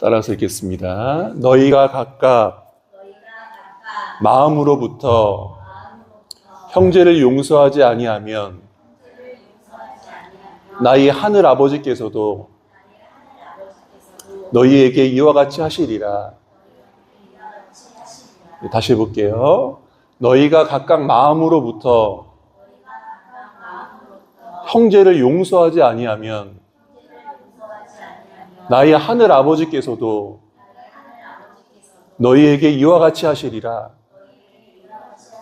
따라서 읽겠습니다. 너희가 각각 마음으로부터 형제를 용서하지 아니하면 나의 하늘 아버지께서도 너희에게 이와 같이 하시리라. 다시 해볼게요. 너희가 각각 마음으로부터 형제를 용서하지 아니하면 나의 하늘 아버지께서도 너희에게 이와 같이 하시리라.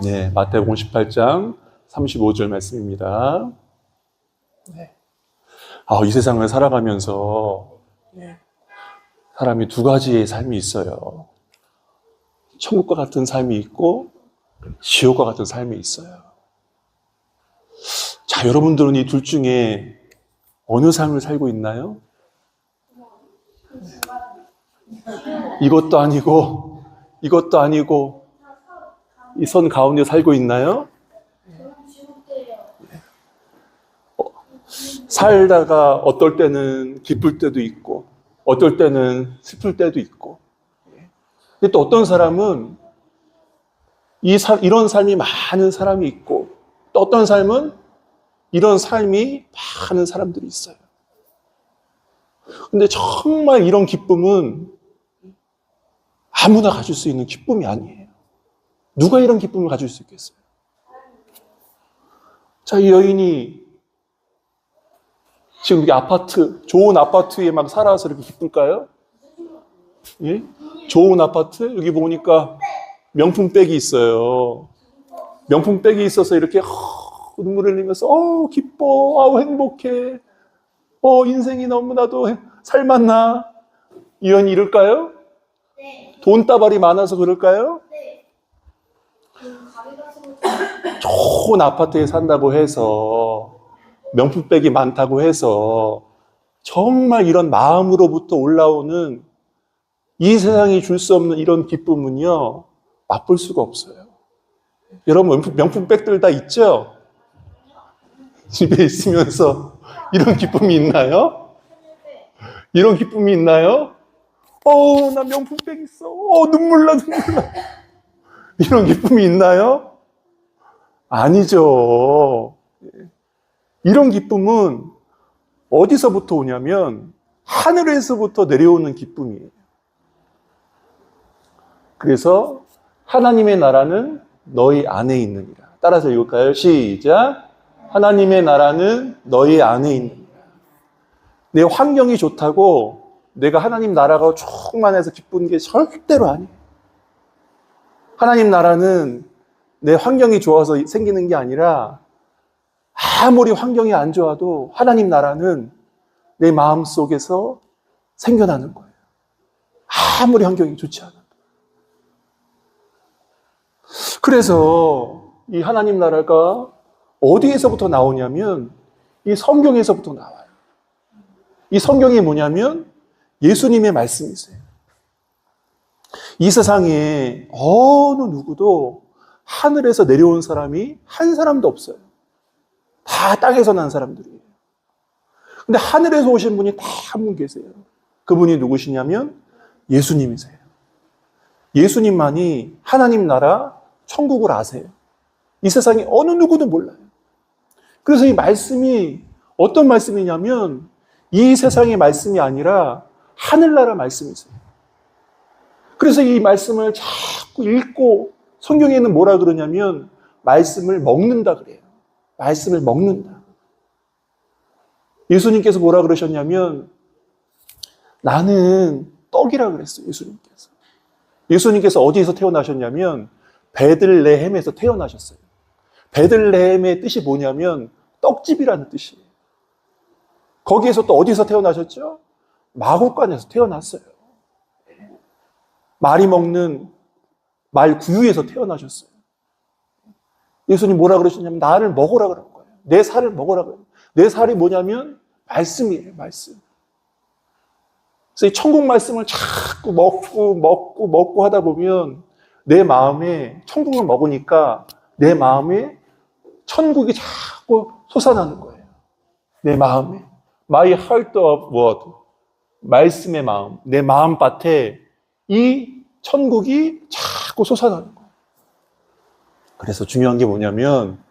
네, 마태복음 18장 35절 말씀입니다. 네. 이 세상을 살아가면서 사람이 두 가지의 삶이 있어요. 천국과 같은 삶이 있고 지옥과 같은 삶이 있어요. 자, 여러분들은 이 둘 중에 어느 삶을 살고 있나요? 이것도 아니고 이것도 아니고 이 선 가운데 살고 있나요? 살다가 어떨 때는 기쁠 때도 있고 어떨 때는 슬플 때도 있고, 근데 또 어떤 사람은 이런 삶이 많은 사람이 있고 또 어떤 삶은 이런 삶이 많은 사람들이 있어요. 근데 정말 이런 기쁨은 아무나 가질 수 있는 기쁨이 아니에요. 누가 이런 기쁨을 가질 수 있겠어요? 자, 이 여인이 지금 이게 좋은 아파트에 막 살아서 이렇게 기쁠까요? 예? 좋은 아파트? 여기 보니까 명품백이 있어요. 명품백이 있어서 이렇게 눈물을 흘리면서 기뻐, 행복해, 인생이 너무나도 살맛나. 이 여인이 이럴까요? 네. 돈다발이 많아서 그럴까요? 네. 좋은 아파트에 산다고 해서, 명품백이 많다고 해서 정말 이런 마음으로부터 올라오는 이 세상이 줄 수 없는 이런 기쁨은요, 맛볼 수가 없어요. 여러분 명품백들 다 있죠? 집에 있으면서 이런 기쁨이 있나요? 이런 기쁨이 있나요? 나 명품백 있어. 눈물 나. 이런 기쁨이 있나요? 아니죠. 이런 기쁨은 어디서부터 오냐면 하늘에서부터 내려오는 기쁨이에요. 그래서 하나님의 나라는 너희 안에 있느니라. 따라서 읽을까요? 시작. 하나님의 나라는 너희 안에 있느니라. 내 환경이 좋다고 내가 하나님 나라가 충만해서 기쁜 게 절대로 아니에요. 하나님 나라는 내 환경이 좋아서 생기는 게 아니라 아무리 환경이 안 좋아도 하나님 나라는 내 마음 속에서 생겨나는 거예요. 아무리 환경이 좋지 않아도. 그래서 이 하나님 나라가 어디에서부터 나오냐면 이 성경에서부터 나와요. 이 성경이 뭐냐면 예수님의 말씀이세요. 이 세상에 어느 누구도 하늘에서 내려온 사람이 한 사람도 없어요. 다 땅에서 난 사람들이에요. 근데 하늘에서 오신 분이 다 한 분 계세요. 그분이 누구시냐면 예수님이세요. 예수님만이 하나님 나라 천국을 아세요. 이 세상에 어느 누구도 몰라요. 그래서 이 말씀이 어떤 말씀이냐면 이 세상의 말씀이 아니라 하늘나라 말씀이세요. 그래서 이 말씀을 자꾸 읽고 성경에는 뭐라 그러냐면 말씀을 먹는다 그래요. 말씀을 먹는다. 예수님께서 뭐라 그러셨냐면 나는 떡이라 그랬어요. 예수님께서. 예수님께서 어디에서 태어나셨냐면 베들레헴에서 태어나셨어요. 베들레헴의 뜻이 뭐냐면 떡집이라는 뜻이에요. 거기에서 또 어디서 태어나셨죠? 마곡간에서 태어났어요. 말이 먹는 말 구유에서 태어나셨어요. 예수님 뭐라 그러셨냐면 나를 먹으라 그런 거예요. 내 살을 먹으라 그래요. 내 살이 뭐냐면 말씀이에요. 말씀. 그래서 이 천국 말씀을 자꾸 먹고 하다 보면 내 마음에 천국을 먹으니까 내 마음에 천국이 자꾸 솟아나는 거예요. 내 마음에. My heart of word. 말씀의 마음, 내 마음밭에 이 천국이 자꾸 솟아나는 거예요. 그래서 중요한 게 뭐냐면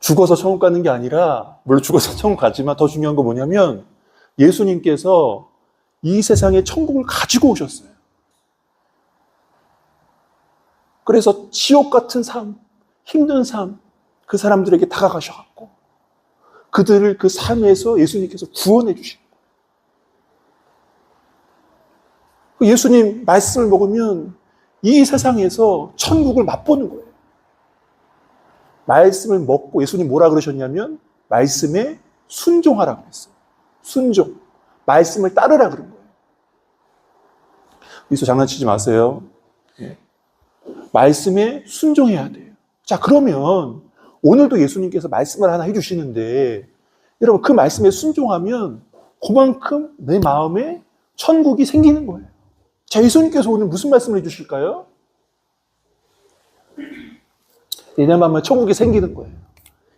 죽어서 천국 가는 게 아니라, 물론 죽어서 천국 가지만 더 중요한 건 뭐냐면 예수님께서 이 세상에 천국을 가지고 오셨어요. 그래서 지옥 같은 삶, 힘든 삶, 그 사람들에게 다가가셔갖고 그들을 그 삶에서 예수님께서 구원해 주시는 거예요. 예수님 말씀을 먹으면 이 세상에서 천국을 맛보는 거예요. 말씀을 먹고 예수님 뭐라 그러셨냐면 말씀에 순종하라고 했어요. 순종. 말씀을 따르라 그런 거예요. 여기서 장난치지 마세요. 말씀에 순종해야 돼요. 자, 그러면 오늘도 예수님께서 말씀을 하나 해주시는데 여러분 그 말씀에 순종하면 그만큼 내 마음에 천국이 생기는 거예요. 자, 예수님께서 오늘 무슨 말씀을 해주실까요? 내년만 천국이 생기는 거예요.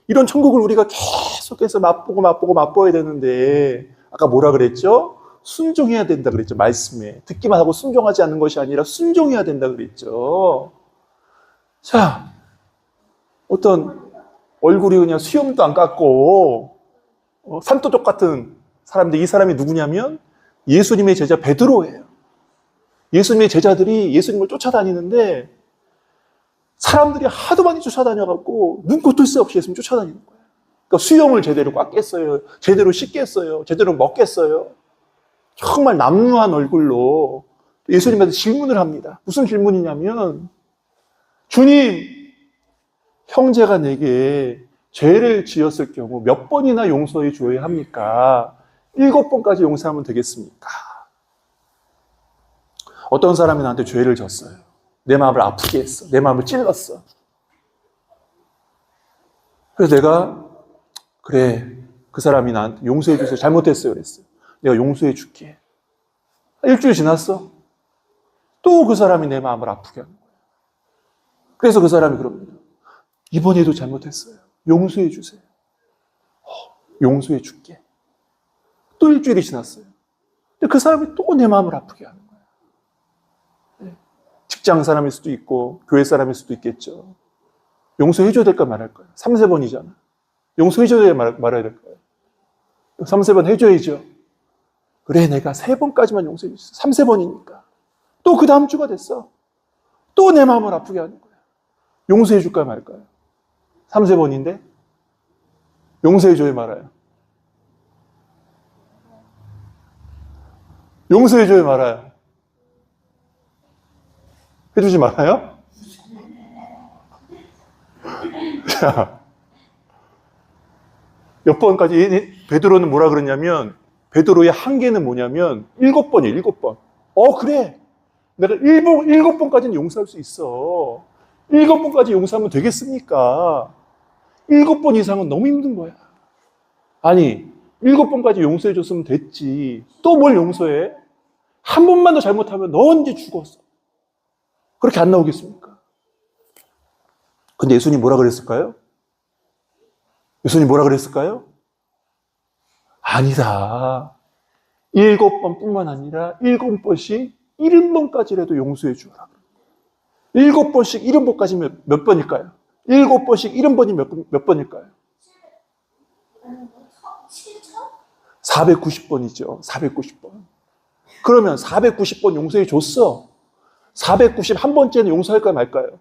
이런 천국을 우리가 계속해서 맛보야 되는데 아까 뭐라 그랬죠? 순종해야 된다 그랬죠. 말씀에. 듣기만 하고 순종하지 않는 것이 아니라 순종해야 된다 그랬죠. 자, 어떤 얼굴이 그냥 수염도 안 깎고 산도적 같은 사람인데 이 사람이 누구냐면 예수님의 제자 베드로예요. 예수님의 제자들이 예수님을 쫓아다니는데 사람들이 하도 많이 쫓아다녀갖고 눈꽃도 새 없이 예수님 쫓아다니는 거예요. 그러니까 수염을 제대로 깎겠어요? 제대로 씻겠어요? 제대로 먹겠어요? 정말 남루한 얼굴로 예수님한테 질문을 합니다. 무슨 질문이냐면 주님, 형제가 내게 죄를 지었을 경우 몇 번이나 용서해 주어야 합니까? 7번까지 용서하면 되겠습니까? 어떤 사람이 나한테 죄를 졌어요. 내 마음을 아프게 했어. 내 마음을 찔렀어. 그래서 내가 그래, 그 사람이 나한테 용서해 주세요. 잘못했어요. 그랬어요. 내가 용서해 줄게. 일주일 지났어. 또 그 사람이 내 마음을 아프게 하는 거예요. 그래서 그 사람이 그럽니다. 이번에도 잘못했어요. 용서해 주세요. 용서해 줄게. 또 일주일이 지났어요. 근데 그 사람이 또 내 마음을 아프게 하는 거예요. 직장 사람일 수도 있고 교회 사람일 수도 있겠죠. 용서해줘야 될까 말할까요? 3, 4번이잖아. 용서해줘야 될까 말아야 될까요? 3, 4번 해줘야죠. 그래, 내가 3번까지만 용서해 주세요. 3, 4번이니까. 또 그 다음 주가 됐어. 또 내 마음을 아프게 하는 거야. 용서해 줄까 말까요? 3, 4번인데 용서해 줘야 말아요. 용서해 줘야 말아요. 해주지 말아요? 자, 몇 번까지 베드로는 뭐라 그러냐면 베드로의 한계는 뭐냐면 7번이에요. 7번. 그래. 내가 7번까지는 용서할 수 있어. 7번까지 용서하면 되겠습니까? 7번 이상은 너무 힘든 거야. 아니, 7번까지 용서해 줬으면 됐지. 또 뭘 용서해? 한 번만 더 잘못하면 너 언제 죽었어? 그렇게 안 나오겠습니까? 근데 예수님 뭐라 그랬을까요? 예수님 뭐라 그랬을까요? 아니다. 7번뿐만 아니라 7번씩 70번까지라도 용서해 주라. 7번씩 70번까지 몇 번일까요? 7번씩 70번이 몇 번일까요? 490번이죠. 490번. 그러면 490번 용서해 줬어. 491번째는 용서할까요, 말까요?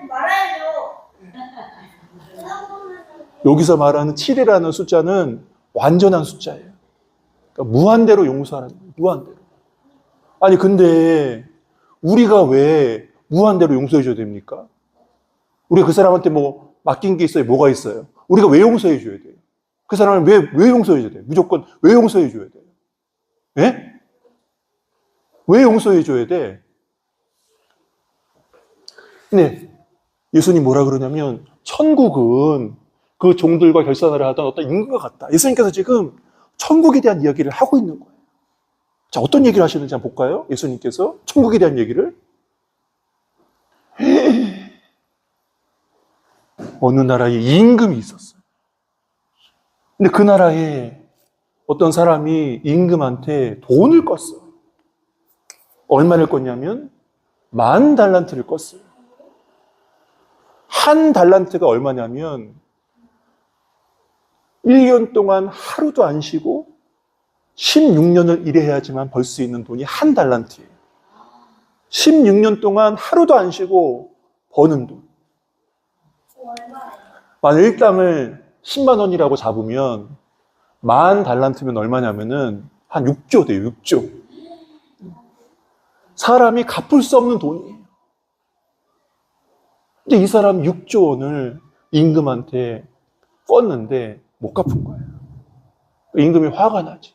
말아야죠. 여기서 말하는 7이라는 숫자는 완전한 숫자예요. 그러니까 무한대로 용서하는 거예요. 무한대로. 아니 근데 우리가 왜 무한대로 용서해 줘야 됩니까? 우리가 그 사람한테 뭐 맡긴 게 있어요? 뭐가 있어요? 우리가 왜 용서해 줘야 돼요? 그 사람을 왜 용서해 줘야 돼요? 무조건 왜 용서해 줘야 돼요? 예? 왜 용서해 줘야 돼? 근데 예수님 뭐라 그러냐면 천국은 그 종들과 결산을 하던 어떤 인간과 같다. 예수님께서 지금 천국에 대한 이야기를 하고 있는 거예요. 자, 어떤 얘기를 하시는지 한번 볼까요? 예수님께서 천국에 대한 얘기를. 어느 나라에 임금이 있었어요. 근데 그 나라에 어떤 사람이 임금한테 돈을 껐어. 얼마를 껐냐면 10,000달란트를 껐어요. 한 달란트가 얼마냐면 1년 동안 하루도 안 쉬고 16년을 일해야지만 벌 수 있는 돈이 한 달란트예요. 16년 동안 하루도 안 쉬고 버는 돈. 만약 일당을 10만 원이라고 잡으면 10,000달란트면 얼마냐면은 한 6조 돼요. 6조. 사람이 갚을 수 없는 돈이에요. 근데 이 사람 6조 원을 임금한테 껐는데 못 갚은 거예요. 임금이 화가 나지.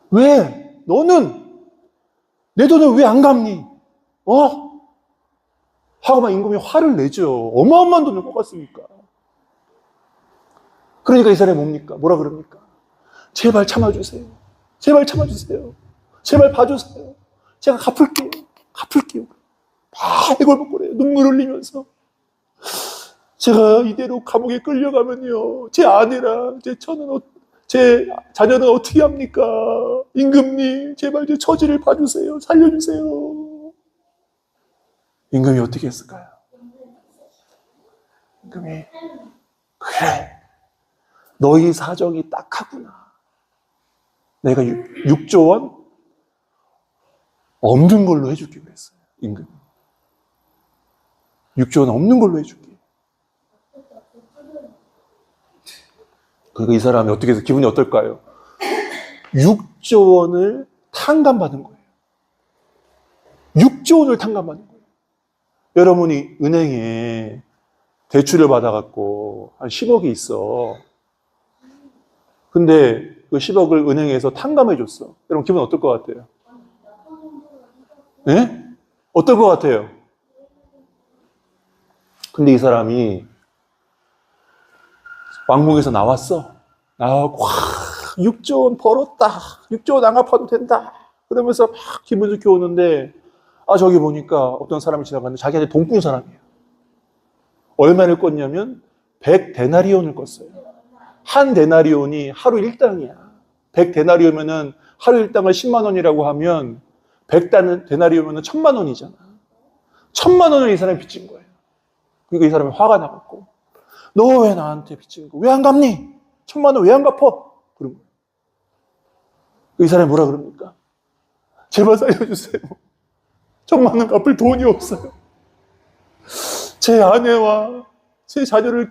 왜? 너는 내 돈을 왜 안 갚니? 하고 막 임금이 화를 내죠. 어마어마한 돈을 꺾었으니까. 그러니까 이 사람이 뭡니까? 뭐라 그럽니까? 제발 참아주세요. 제발 참아주세요. 제발 봐주세요. 제가 갚을게요. 갚을게요. 막 애걸복걸해요. 눈물 흘리면서. 제가 이대로 감옥에 끌려가면요. 제 아내랑 제 자녀는 어떻게 합니까? 임금님, 제발 제 처지를 봐주세요. 살려주세요. 임금이 어떻게 했을까요? 임금이, 그래. 너희 사정이 딱하구나. 내가 6조 원 없는 걸로 해줄게 그랬어요. 임금이. 6조 원 없는 걸로 해줄게. 그러니까 이 사람이 어떻게 해서 기분이 어떨까요? 6조 원을 탕감받은 거예요. 6조 원을 탕감받은 거예요. 여러분이 은행에 대출을 받아갖고 한 10억이 있어. 근데 그 10억을 은행에서 탕감해줬어. 여러분 기분 어떨 것 같아요? 네? 어떨 것 같아요? 근데 이 사람이 왕궁에서 나왔어. 나와고 6조 원 벌었다. 6조 원 안 갚아도 된다. 그러면서 막 기분 좋게 오는데 저기 보니까 어떤 사람이 지나갔는데 자기한테 돈 꾼 사람이에요. 얼마를 꿨냐면 100데나리온을 꿨어요. 한 데나리온이 하루 일당이야. 100데나리온이면은 하루 일당을 10만 원이라고 하면 100데나리온이면은 1,000만 원이잖아. 1,000만 원을 이 사람이 빚진 거예요. 그러니까 이 사람이 화가 나갖고 너 왜 나한테 빚진 거? 왜 안 갚니? 1,000만 원 왜 안 갚어? 그런 거예요. 이 사람이 뭐라 그럽니까? 제발 살려주세요. 1,000만 원 갚을 돈이 없어요. 제 아내와 제 자녀를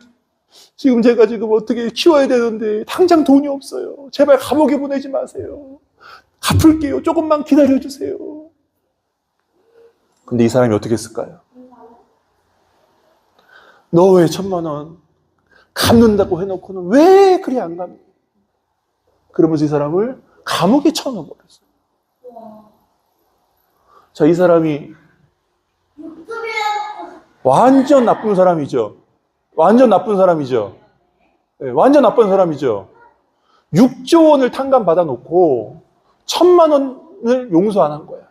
제가 지금 어떻게 키워야 되는데 당장 돈이 없어요. 제발 감옥에 보내지 마세요. 갚을게요. 조금만 기다려주세요. 근데 이 사람이 어떻게 했을까요? 너 왜 1,000만 원 갚는다고 해놓고는 왜 그리 안 갚니? 그러면서 이 사람을 감옥에 쳐넣어버렸어요. 자, 이 사람이 완전 나쁜 사람이죠. 완전 나쁜 사람이죠. 네, 완전 나쁜 사람이죠. 6조 원을 탕감 받아놓고 1,000만 원을 용서 안 한 거야.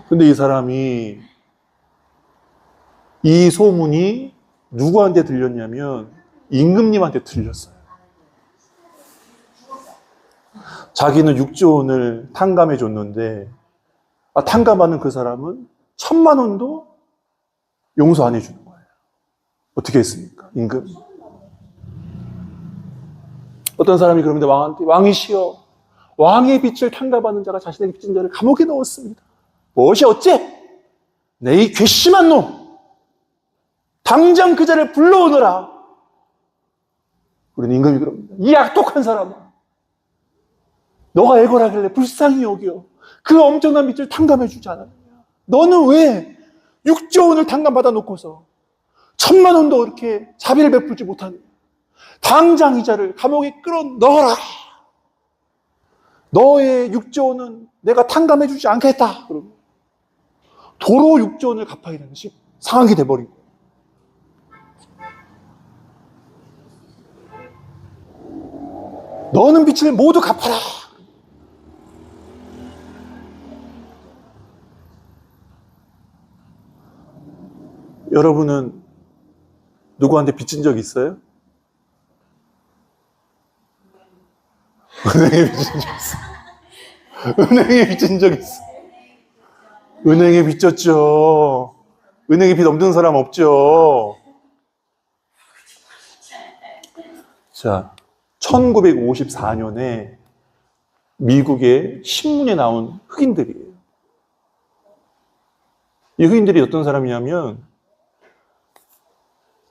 근데 이 사람이 이 소문이 누구한테 들렸냐면 임금님한테 들렸어요. 자기는 6조 원을 탕감해 줬는데 탕감하는 그 사람은 1,000만 원도 용서 안 해주는 거예요. 어떻게 했습니까? 임금. 어떤 사람이 그러는데 왕한테 왕이시여 왕의 빚을 탕감하는 자가 자신에게 빚진 자를 감옥에 넣었습니다. 무엇이 어째? 내 이 괘씸한 놈 당장 그 자를 불러오너라. 우리는 임금이 그럽니다. 이 악독한 사람아 너가 애걸하길래 불쌍히 여겨 그 엄청난 빚을 탕감해 주지 않았느냐. 너는 왜 6조 원을 탕감받아 놓고서 1,000만 원도 이렇게 자비를 베풀지 못하느냐. 당장 이 자를 감옥에 끌어 넣어라. 너의 6조 원은 내가 탕감해 주지 않겠다. 그러면 도로 6조 원을 갚아야 되는 상황이 돼버린 거예요. 너는 빚을 모두 갚아라. 여러분은 누구한테 빚진 적 있어요? 은행에 빚진 적 있어. 은행에 빚진 적 있어. 은행에 빚졌죠. 은행에 빚 없는 사람 없죠. 자, 1954년에 미국의 신문에 나온 흑인들이에요. 이 흑인들이 어떤 사람이냐면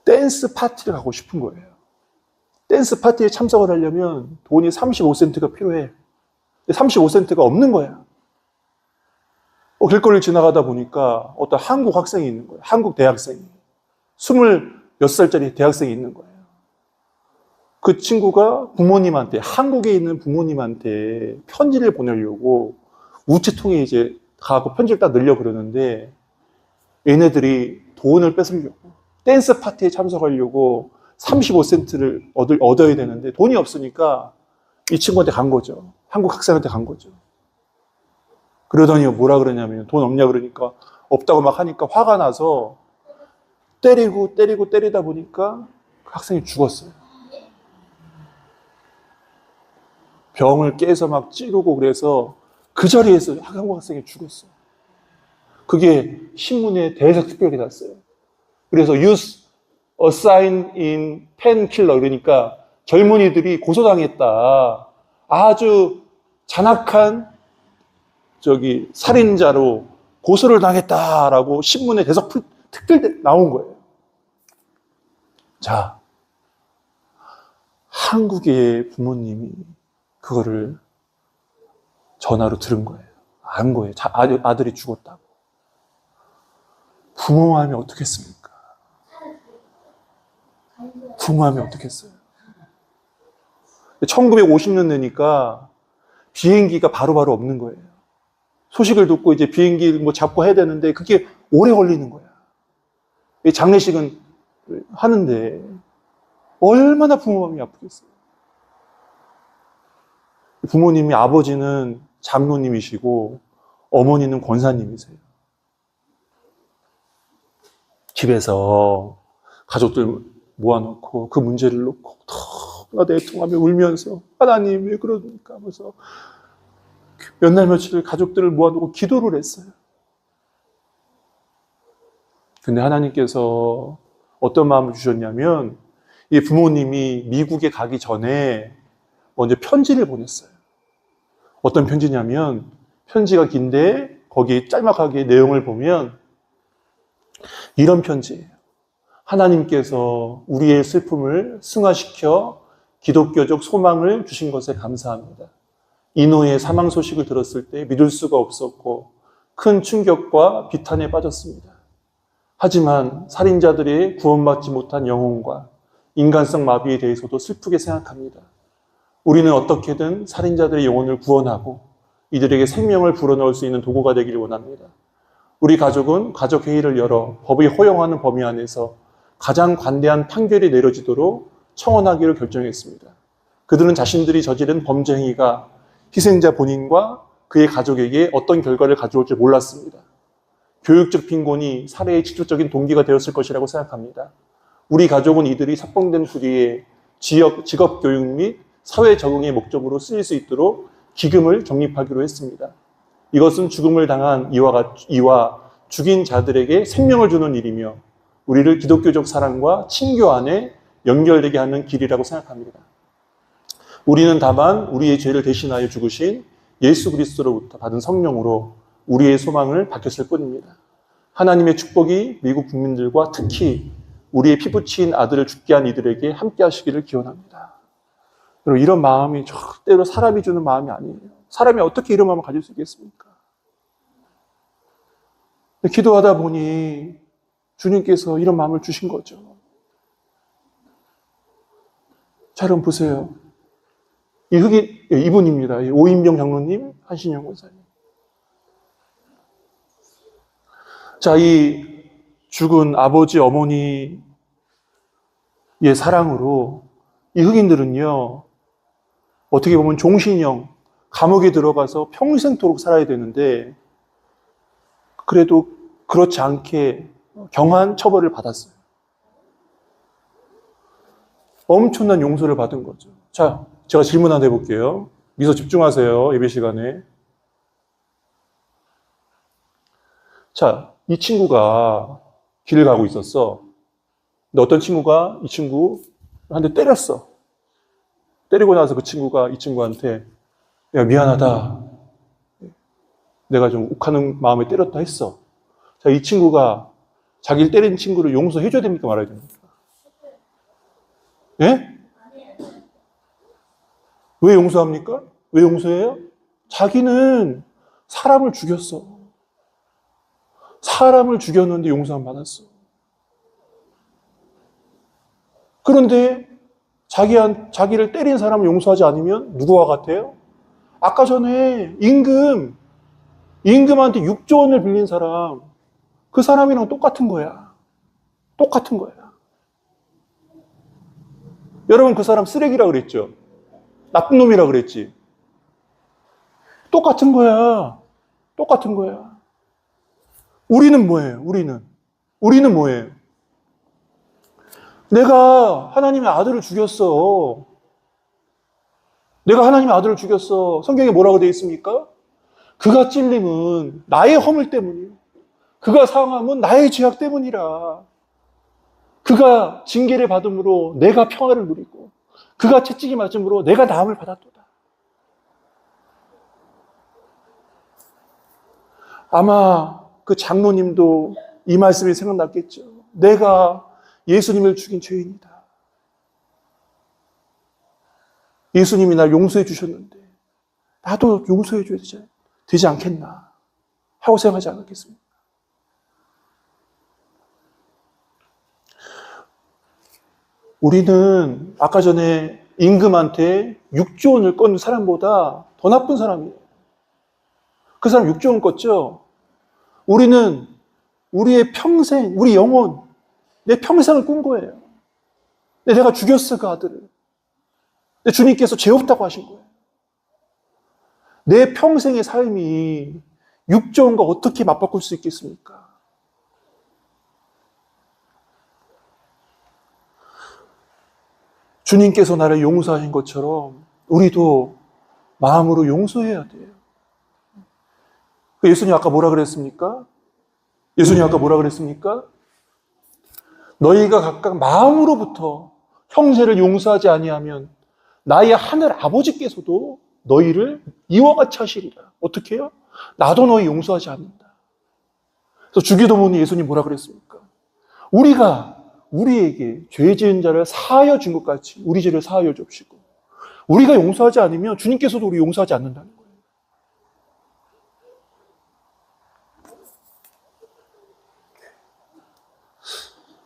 댄스 파티를 가고 싶은 거예요. 댄스 파티에 참석을 하려면 돈이 35센트가 필요해. 35센트가 없는 거야. 길거리를 지나가다 보니까 어떤 한국 학생이 있는 거예요. 한국 대학생이. 26살짜리 대학생이 있는 거예요. 그 친구가 부모님한테, 한국에 있는 부모님한테 편지를 보내려고 우체통에 이제 가고 편지를 딱 넣으려고 그러는데 얘네들이 돈을 뺏으려고 댄스 파티에 참석하려고 35센트를 얻어야 되는데 돈이 없으니까 이 친구한테 간 거죠. 한국 학생한테 간 거죠. 그러더니 뭐라 그러냐면 돈 없냐 그러니까 없다고 막 하니까 화가 나서 때리다 보니까 그 학생이 죽었어요. 병을 깨서 막 찌르고 그래서 그 자리에서 한국 학생이 죽었어요. 그게 신문에 대대적 특별히 났어요. 그래서 youth assigned in painkiller 그러니까 젊은이들이 고소당했다. 아주 잔악한 살인자로 고소를 당했다라고 신문에 대대적 특별 나온 거예요. 자, 한국의 부모님이 그거를 전화로 들은 거예요. 안 거예요. 아들이 죽었다고. 부모 마음이 어떻겠습니까? 부모 마음이 어떻겠어요? 1950년 되니까 비행기가 바로바로 없는 거예요. 소식을 듣고 이제 비행기 잡고 해야 되는데 그게 오래 걸리는 거야. 장례식은 하는데 얼마나 부모 마음이 아프겠어요. 부모님이 아버지는 장로님이시고 어머니는 권사님이세요. 집에서 가족들 모아놓고 그 문제를 놓고 너무나 애통하며 울면서 하나님 왜 그러니까 하면서 몇 날 며칠 가족들을 모아놓고 기도를 했어요. 근데 하나님께서 어떤 마음을 주셨냐면 이 부모님이 미국에 가기 전에 먼저 편지를 보냈어요. 어떤 편지냐면 편지가 긴데 거기 짤막하게 내용을 보면 이런 편지예요. 하나님께서 우리의 슬픔을 승화시켜 기독교적 소망을 주신 것에 감사합니다. 이노의 사망 소식을 들었을 때 믿을 수가 없었고 큰 충격과 비탄에 빠졌습니다. 하지만 살인자들의 구원받지 못한 영혼과 인간성 마비에 대해서도 슬프게 생각합니다. 우리는 어떻게든 살인자들의 영혼을 구원하고 이들에게 생명을 불어넣을 수 있는 도구가 되기를 원합니다. 우리 가족은 가족회의를 열어 법이 허용하는 범위 안에서 가장 관대한 판결이 내려지도록 청원하기로 결정했습니다. 그들은 자신들이 저지른 범죄 행위가 희생자 본인과 그의 가족에게 어떤 결과를 가져올지 몰랐습니다. 교육적 빈곤이 살해의 직접적인 동기가 되었을 것이라고 생각합니다. 우리 가족은 이들이 석방된 후에 직업 교육 및 사회 적응의 목적으로 쓰일 수 있도록 기금을 적립하기로 했습니다. 이것은 죽음을 당한 이와 죽인 자들에게 생명을 주는 일이며 우리를 기독교적 사랑과 친교 안에 연결되게 하는 길이라고 생각합니다. 우리는 다만 우리의 죄를 대신하여 죽으신 예수 그리스도로부터 받은 성령으로 우리의 소망을 밝혔을 뿐입니다. 하나님의 축복이 미국 국민들과 특히 우리의 피부치인 아들을 죽게 한 이들에게 함께 하시기를 기원합니다. 여러분, 이런 마음이 절대로 사람이 주는 마음이 아니에요. 사람이 어떻게 이런 마음을 가질 수 있겠습니까? 기도하다 보니 주님께서 이런 마음을 주신 거죠. 자, 여러분 보세요. 이분입니다. 오인병 장로님, 한신영 권사님. 자, 이 죽은 아버지, 어머니의 사랑으로 이 흑인들은요, 어떻게 보면 종신형, 감옥에 들어가서 평생토록 살아야 되는데, 그래도 그렇지 않게 경한 처벌을 받았어요. 엄청난 용서를 받은 거죠. 자, 제가 질문 하나 해볼게요. 미소 집중하세요. 예배 시간에. 자, 이 친구가 길을 가고 있었어. 근데 어떤 친구가 이 친구 한 대 때렸어. 때리고 나서 그 친구가 이 친구한테 야, 미안하다. 내가 좀 욱하는 마음에 때렸다 했어. 자, 이 친구가 자기를 때린 친구를 용서해줘야 됩니까? 말아야 됩니까? 예? 왜 용서합니까? 왜 용서해요? 자기는 사람을 죽였어. 사람을 죽였는데 용서함 받았어. 그런데 자기를 때린 사람을 용서하지 않으면 누구와 같아요? 아까 전에 임금한테 6조 원을 빌린 사람, 그 사람이랑 똑같은 거야. 똑같은 거야. 여러분, 그 사람 쓰레기라 그랬죠? 나쁜 놈이라 그랬지? 똑같은 거야. 똑같은 거야. 우리는 뭐예요? 우리는 뭐예요? 내가 하나님의 아들을 죽였어. 내가 하나님의 아들을 죽였어. 성경에 뭐라고 되어 있습니까? 그가 찔림은 나의 허물 때문이요. 그가 상함은 나의 죄악 때문이라. 그가 징계를 받음으로 내가 평화를 누리고 그가 채찍이 맞음으로 내가 나음을 받았도다. 아마 그 장로님도 이 말씀이 생각났겠죠. 내가 예수님을 죽인 죄인이다. 예수님이 날 용서해 주셨는데 나도 용서해 줘야 되지 않겠나 하고 생각하지 않았겠습니까? 우리는 아까 전에 임금한테 6조 원을 건 사람보다 더 나쁜 사람이에요. 그 사람 6조 원 껐죠? 우리는 우리의 평생, 우리 영혼, 내 평생을 꾼 거예요. 내가 죽였어, 그 아들을. 근데 주님께서 죄 없다고 하신 거예요. 내 평생의 삶이 6조 원과 어떻게 맞바꿀 수 있겠습니까? 주님께서 나를 용서하신 것처럼 우리도 마음으로 용서해야 돼요. 예수님 아까 뭐라 그랬습니까? 너희가 각각 마음으로부터 형제를 용서하지 아니하면 나의 하늘 아버지께서도 너희를 이와 같이 하시리라. 어떻게 해요? 나도 너희 용서하지 않는다. 그래서 주기도문에 예수님 뭐라 그랬습니까? 우리가 우리에게 죄 지은 자를 사하여 준 것 같이 우리 죄를 사하여 줍시고 우리가 용서하지 않으면 주님께서도 우리 용서하지 않는다는 거예요.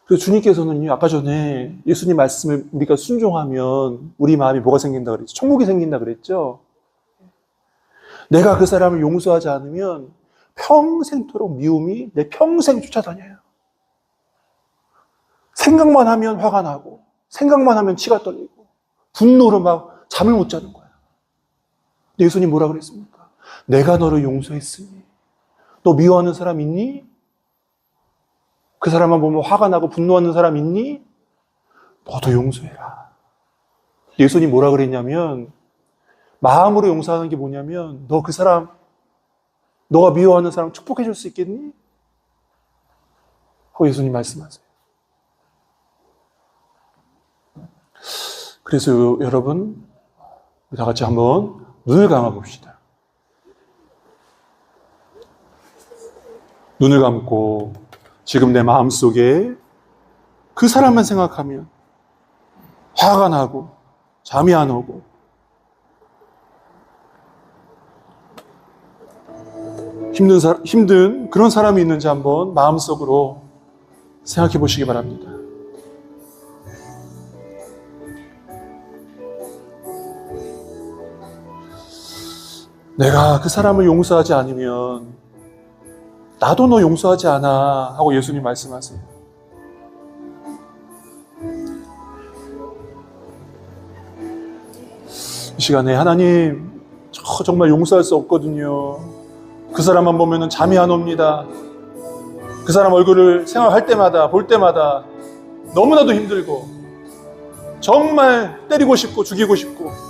그래서 주님께서는요, 아까 전에 예수님 말씀을 우리가 순종하면 우리 마음이 뭐가 생긴다 그랬죠? 천국이 생긴다 그랬죠? 내가 그 사람을 용서하지 않으면 평생토록 미움이 내 평생 쫓아다녀요. 생각만 하면 화가 나고, 생각만 하면 치가 떨리고, 분노로 막 잠을 못 자는 거야. 근데 예수님 뭐라 그랬습니까? 내가 너를 용서했으니, 너 미워하는 사람 있니? 그 사람만 보면 화가 나고 분노하는 사람 있니? 너도 용서해라. 예수님 뭐라 그랬냐면, 마음으로 용서하는 게 뭐냐면, 너 그 사람, 너가 미워하는 사람 축복해 줄 수 있겠니? 하고 예수님 말씀하세요. 그래서 여러분, 다 같이 한번 눈을 감아 봅시다. 눈을 감고 지금 내 마음속에 그 사람만 생각하면 화가 나고 잠이 안 오고 힘든 그런 사람이 있는지 한번 마음속으로 생각해 보시기 바랍니다. 내가 그 사람을 용서하지 않으면 나도 너 용서하지 않아 하고 예수님 말씀하세요. 이 시간에 하나님, 저 정말 용서할 수 없거든요. 그 사람만 보면 잠이 안 옵니다. 그 사람 얼굴을 생각할 때마다 볼 때마다 너무나도 힘들고 정말 때리고 싶고 죽이고 싶고